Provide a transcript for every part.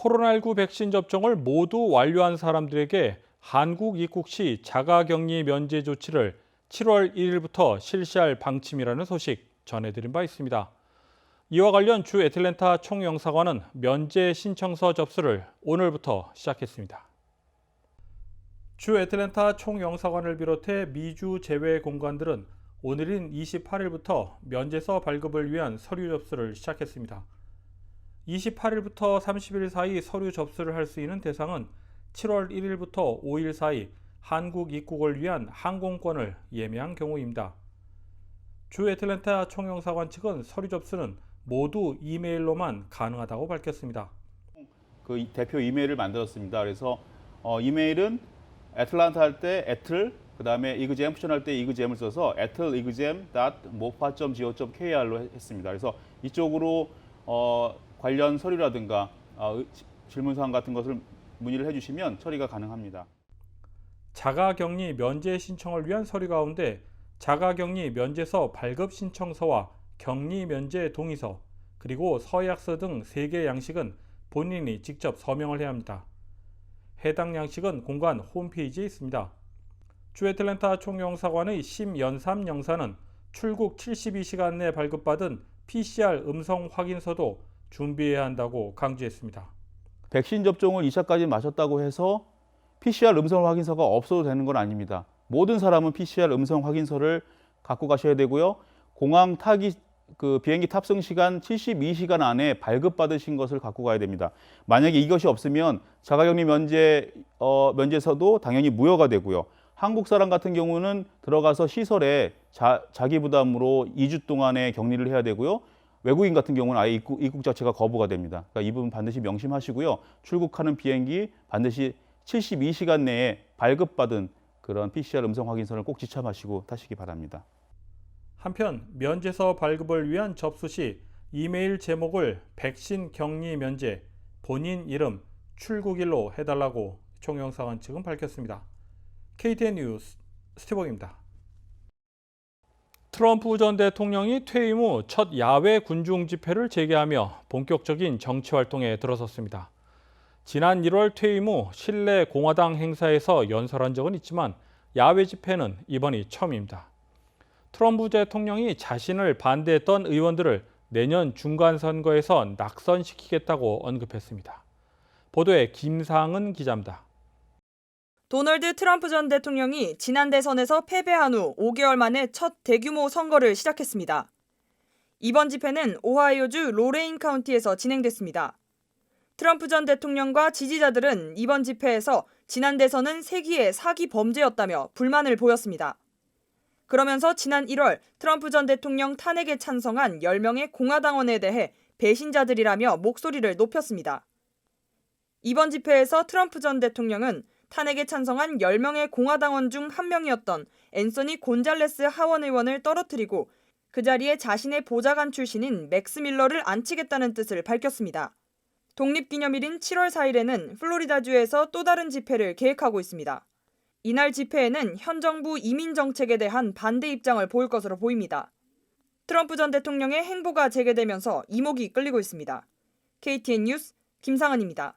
코로나19 백신 접종을 모두 완료한 사람들에게 한국 입국 시 자가격리 면제 조치를 7월 1일부터 실시할 방침이라는 소식 전해드린 바 있습니다. 이와 관련 주 애틀랜타 총영사관은 면제 신청서 접수를 오늘부터 시작했습니다. 주 애틀랜타 총영사관을 비롯해 미주 제외 공관들은 오늘인 28일부터 면제서 발급을 위한 서류 접수를 시작했습니다. 28일부터 30일 사이 서류 접수를 할 수 있는 대상은 7월 1일부터 5일 사이 한국 입국을 위한 항공권을 예매한 경우입니다. 주 애틀랜타 총영사관 측은 서류 접수는 모두 이메일로만 가능하다고 밝혔습니다. 그 대표 이메일을 만들었습니다. 그래서 이메일은 애틀란타 할 때 애틀, 그다음에 이그잼 푸션할 때 이그잼을 써서 atliggem.mopa.go.kr로 했습니다. 그래서 이쪽으로 관련 서류라든가 질문사항 같은 것을 문의를 해주시면 처리가 가능합니다. 자가격리 면제 신청을 위한 서류 가운데 자가격리 면제서 발급 신청서와 격리 면제 동의서, 그리고 서약서 등 3개 양식은 본인이 직접 서명을 해야 합니다. 해당 양식은 공관 홈페이지에 있습니다. 주 애틀랜타 총영사관의 심연삼 영사는 출국 72시간 내 발급받은 PCR 음성 확인서도 준비해야 한다고 강조했습니다. 백신 접종을 2차까지 마셨다고 해서 PCR 음성 확인서가 없어도 되는 건 아닙니다. 모든 사람은 PCR 음성 확인서를 갖고 가셔야 되고요. 공항 비행기 탑승 시간 72시간 안에 발급받으신 것을 갖고 가야 됩니다. 만약에 이것이 없으면 자가격리 면제서도 당연히 무효가 되고요. 한국 사람 같은 경우는 들어가서 시설에 자기 부담으로 2주 동안의 격리를 해야 되고요. 외국인 같은 경우는 아예 입국 자체가 거부가 됩니다. 그러니까 이 부분 반드시 명심하시고요. 출국하는 비행기 반드시 72시간 내에 발급받은 그런 PCR 음성 확인서를 꼭 지참하시고 타시기 바랍니다. 한편 면제서 발급을 위한 접수 시 이메일 제목을 백신 격리 면제, 본인 이름, 출국일로 해달라고 총영사관 측은 밝혔습니다. KTN 뉴스 스티븐입니다. 트럼프 전 대통령이 퇴임 후 첫 야외 군중 집회를 재개하며 본격적인 정치 활동에 들어섰습니다. 지난 1월 퇴임 후 실내 공화당 행사에서 연설한 적은 있지만 야외 집회는 이번이 처음입니다. 트럼프 대통령이 자신을 반대했던 의원들을 내년 중간선거에서 낙선시키겠다고 언급했습니다. 보도에 김상은 기자입니다. 도널드 트럼프 전 대통령이 지난 대선에서 패배한 후 5개월 만에 첫 대규모 선거를 시작했습니다. 이번 집회는 오하이오주 로레인 카운티에서 진행됐습니다. 트럼프 전 대통령과 지지자들은 이번 집회에서 지난 대선은 세기의 사기 범죄였다며 불만을 보였습니다. 그러면서 지난 1월 트럼프 전 대통령 탄핵에 찬성한 10명의 공화당원에 대해 배신자들이라며 목소리를 높였습니다. 이번 집회에서 트럼프 전 대통령은 탄핵에 찬성한 10명의 공화당원 중 한 명이었던 앤서니 곤잘레스 하원 의원을 떨어뜨리고 그 자리에 자신의 보좌관 출신인 맥스 밀러를 앉히겠다는 뜻을 밝혔습니다. 독립기념일인 7월 4일에는 플로리다주에서 또 다른 집회를 계획하고 있습니다. 이날 집회에는 현 정부 이민 정책에 대한 반대 입장을 보일 것으로 보입니다. 트럼프 전 대통령의 행보가 재개되면서 이목이 끌리고 있습니다. KTN 뉴스 김상은입니다.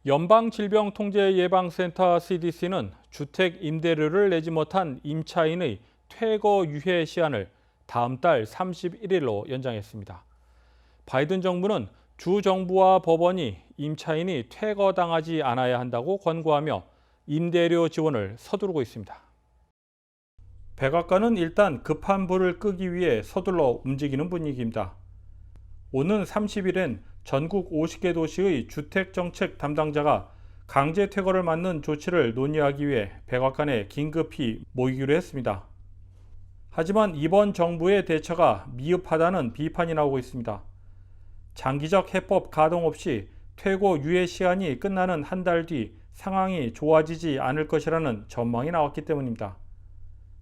연방질병통제예방센터 CDC는 주택 임대료를 내지 못한 임차인의 퇴거 유예 시한을 다음 달 31일로 연장했습니다. 바이든 정부는 주 정부와 법원이 임차인이 퇴거당하지 않아야 한다고 권고하며 임대료 지원을 서두르고 있습니다. 백악관은 일단 급한 불을 끄기 위해 서둘러 움직이는 분위기입니다. 오는 30일엔 전국 50개 도시의 주택정책 담당자가 강제 퇴거를 막는 조치를 논의하기 위해 백악관에 긴급히 모이기로 했습니다. 하지만 이번 정부의 대처가 미흡하다는 비판이 나오고 있습니다. 장기적 해법 가동 없이 퇴거 유예 시한이 끝나는 한 달 뒤 상황이 좋아지지 않을 것이라는 전망이 나왔기 때문입니다.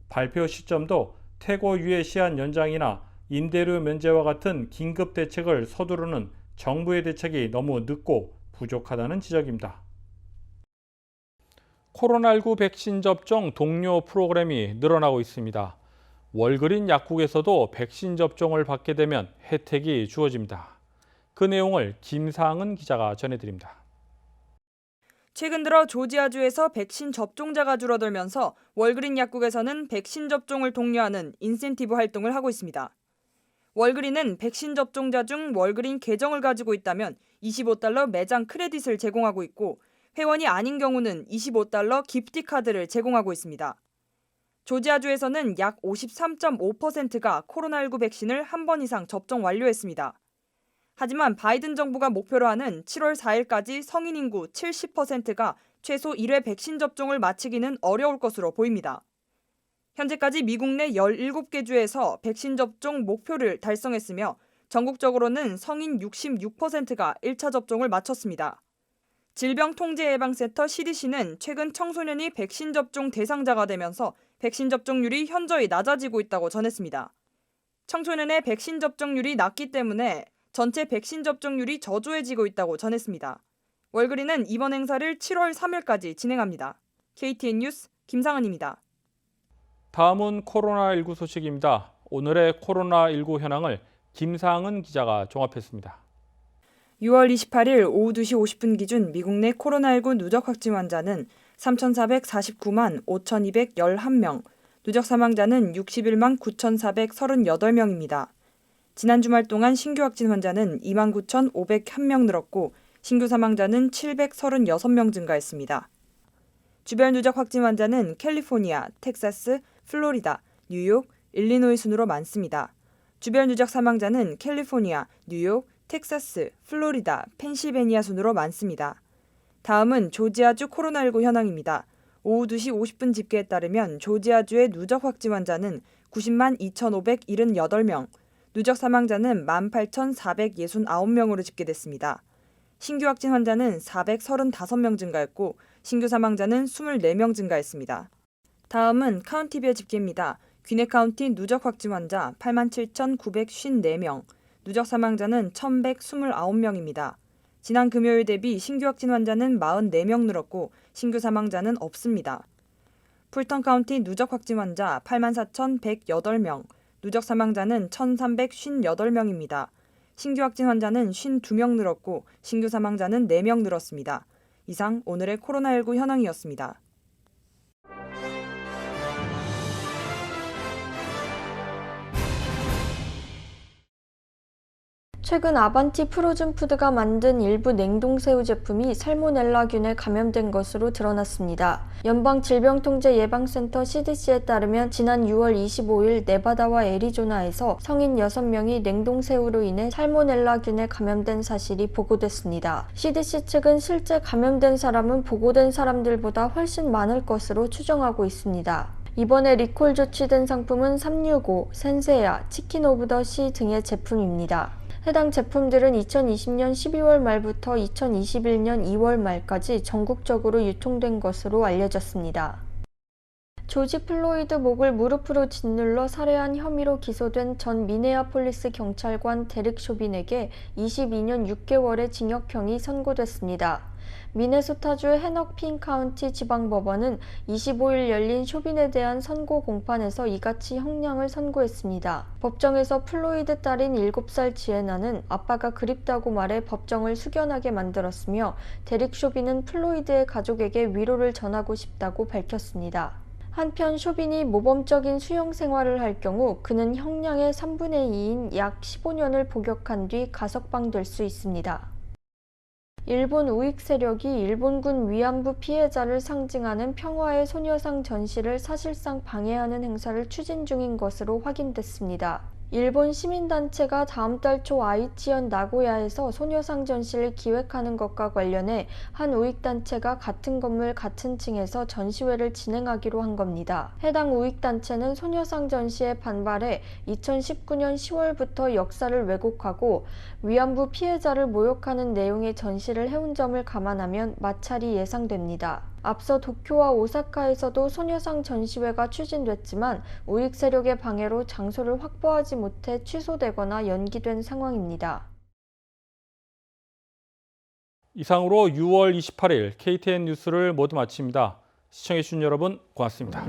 발표 시점도 퇴거 유예 시한 연장이나 임대료 면제와 같은 긴급 대책을 서두르는 정부의 대책이 너무 늦고 부족하다는 지적입니다. 코로나19 백신 접종 동료 프로그램이 늘어나고 있습니다. 월그린 약국에서도 백신 접종을 받게 되면 혜택이 주어집니다. 그 내용을 김상은 기자가 전해드립니다. 최근 들어 조지아주에서 백신 접종자가 줄어들면서 월그린 약국에서는 백신 접종을 독려하는 인센티브 활동을 하고 있습니다. 월그린은 백신 접종자 중 월그린 계정을 가지고 있다면 $25 매장 크레딧을 제공하고 있고 회원이 아닌 경우는 $25 기프티 카드를 제공하고 있습니다. 조지아주에서는 약 53.5%가 코로나19 백신을 한 번 이상 접종 완료했습니다. 하지만 바이든 정부가 목표로 하는 7월 4일까지 성인 인구 70%가 최소 1회 백신 접종을 마치기는 어려울 것으로 보입니다. 현재까지 미국 내 17개 주에서 백신 접종 목표를 달성했으며 전국적으로는 성인 66%가 1차 접종을 마쳤습니다. 질병통제예방센터 CDC는 최근 청소년이 백신 접종 대상자가 되면서 백신 접종률이 현저히 낮아지고 있다고 전했습니다. 청소년의 백신 접종률이 낮기 때문에 전체 백신 접종률이 저조해지고 있다고 전했습니다. 월그린은 이번 행사를 7월 3일까지 진행합니다. KTN 뉴스 김상은입니다. 다음은 코로나19 소식입니다. 오늘의 코로나19 현황을 김상은 기자가 종합했습니다. 6월 28일 오후 2시 50분 기준 미국 내 코로나19 누적 확진 환자는 3,449만 5,211명, 누적 사망자는 61만 9,438명입니다. 지난 주말 동안 신규 확진 환자는 29,501명 늘었고 신규 사망자는 736명 증가했습니다. 주별 누적 확진 환자는 캘리포니아, 텍사스, 플로리다, 뉴욕, 일리노이 순으로 많습니다. 주별 누적 사망자는 캘리포니아, 뉴욕, 텍사스, 플로리다, 펜실베니아 순으로 많습니다. 다음은 조지아주 코로나19 현황입니다. 오후 2시 50분 집계에 따르면 조지아주의 누적 확진 환자는 90만 2,578명, 누적 사망자는 18,469명으로 집계됐습니다. 신규 확진 환자는 435명 증가했고 신규 사망자는 24명 증가했습니다. 다음은 카운티별 집계입니다. 귀네 카운티 누적 확진 환자 87,954명, 누적 사망자는 1,129명입니다. 지난 금요일 대비 신규 확진 환자는 44명 늘었고 신규 사망자는 없습니다. 풀턴 카운티 누적 확진 환자 84,108명, 누적 사망자는 1,358명입니다. 신규 확진 환자는 52명 늘었고 신규 사망자는 4명 늘었습니다. 이상 오늘의 코로나19 현황이었습니다. 최근 아반티 프로즌푸드가 만든 일부 냉동새우 제품이 살모넬라균에 감염된 것으로 드러났습니다. 연방질병통제예방센터 CDC에 따르면 지난 6월 25일 네바다와 애리조나에서 성인 6명이 냉동새우로 인해 살모넬라균에 감염된 사실이 보고됐습니다. CDC 측은 실제 감염된 사람은 보고된 사람들보다 훨씬 많을 것으로 추정하고 있습니다. 이번에 리콜 조치된 상품은 365, 센세야, 치킨 오브 더 시 등의 제품입니다. 해당 제품들은 2020년 12월 말부터 2021년 2월 말까지 전국적으로 유통된 것으로 알려졌습니다. 조지 플로이드 목을 무릎으로 짓눌러 살해한 혐의로 기소된 전 미네아폴리스 경찰관 데릭 쇼빈에게 22년 6개월의 징역형이 선고됐습니다. 미네소타주 해넉핀 카운티 지방법원은 25일 열린 쇼빈에 대한 선고 공판에서 이같이 형량을 선고했습니다. 법정에서 플로이드 딸인 7살 지에나는 아빠가 그립다고 말해 법정을 숙연하게 만들었으며 데릭 쇼빈은 플로이드의 가족에게 위로를 전하고 싶다고 밝혔습니다. 한편 쇼빈이 모범적인 수용 생활을 할 경우 그는 형량의 3분의 2인 약 15년을 복역한 뒤 가석방될 수 있습니다. 일본 우익 세력이 일본군 위안부 피해자를 상징하는 평화의 소녀상 전시를 사실상 방해하는 행사를 추진 중인 것으로 확인됐습니다. 일본 시민단체가 다음 달 초 아이치현 나고야에서 소녀상 전시를 기획하는 것과 관련해 한 우익단체가 같은 건물 같은 층에서 전시회를 진행하기로 한 겁니다. 해당 우익단체는 소녀상 전시에 반발해 2019년 10월부터 역사를 왜곡하고 위안부 피해자를 모욕하는 내용의 전시를 해온 점을 감안하면 마찰이 예상됩니다. 앞서 도쿄와 오사카에서도 소녀상 전시회가 추진됐지만 우익 세력의 방해로 장소를 확보하지 못해 취소되거나 연기된 상황입니다. 이상으로 6월 28일 KTN 뉴스를 모두 마칩니다. 시청해주신 여러분 고맙습니다.